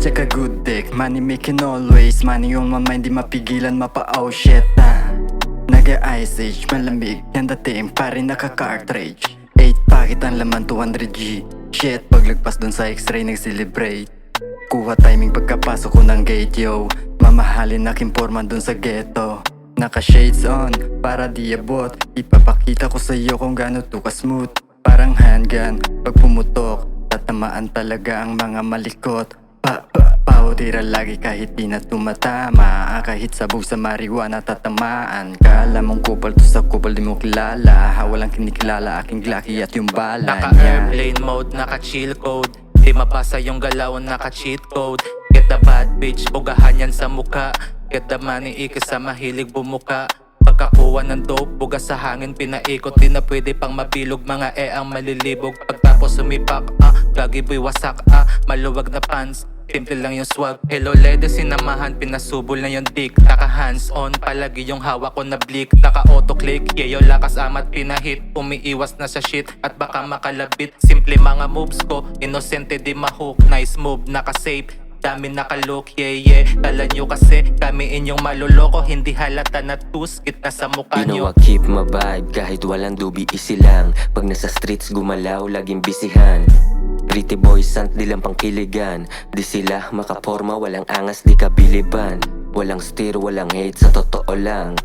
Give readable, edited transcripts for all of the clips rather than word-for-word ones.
tsaka good dick. Money making always, money on my mind, di mapigilan mapa oh shit Naga-ice age, malamig yan dating, pare naka-cartridge 8 packet ang laman, 200G Shit, paglagpas dun sa x-ray nag-celebrate. Kuha timing pagkapasok ko ng gate, yo. Mamahalin aking porman dun sa ghetto. Naka-shades on, para di abot. Ipapakita ko sa'yo kung gaano to ka-smooth. Parang handgun, pag pumutok tatamaan talaga ang mga malikot. Pautira lagi kahit di na tumatama. Kahit sabog sa marijuana tatamaan. Kala mong kupal to sa kupal di mo kilala. Walang kinikilala aking glaki at yung bala niya. Naka-airplane mode, naka-chill code. Di mabasa yung galaw, naka-cheat code. Get the bad bitch, bugahan yan sa muka. Get the money, ikis sa mahilig bumuka. Pagkakuha ng dope, buga sa hangin pinaikot. Di na pwede pang mabilog, mga ang malilibog. Pagtapos sumipak, lagi boy wasak, maluwag na pants. Simple lang yung swag. Hello lady, sinamahan, pinasubol na yung dick. Naka hands on, palagi yung hawak ko na blick. Naka auto click, yeah yung lakas amat pinahit. Umiiwas na sa shit at baka makalabit. Simple mga moves ko, inosente di mahook. Nice move, naka safe, dami nakalook, yeah Kala nyo kasi kami inyong maluloko. Hindi halata na tuskit na sa mukha You know nyo. I keep my vibe kahit walang dubi, easy lang. Pag nasa streets gumalaw, laging bisihan. Pretty boys, sant di lang pangkiligan. Di sila makaporma, walang angas, di kabiliban. Walang steer, walang hate, sa totoo lang.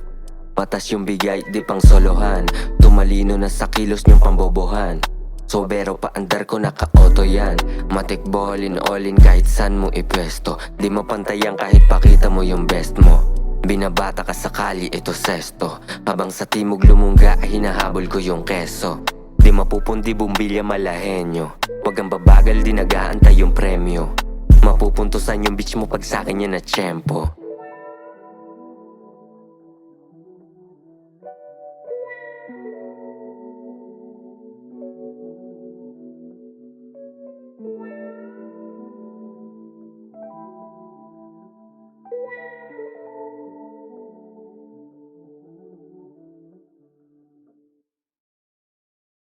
Patas yung bigay, di pang solohan. Tumalino na sa kilos niyong pambobohan. Sobero pa andar ko, naka-auto yan. Matik ball in all in kahit san mo ipwesto. Di mapantayan kahit pakita mo yung best mo. Binabata ka sakali, ito sesto. Habang sa timog lumungga, hinahabol ko yung keso. Di mapupundi bumbilya malahenyo. Wag ang babagal, di nag-aantay yung premyo. Mapupuntusan yung bitch mo pag sakin yan na tiyempo.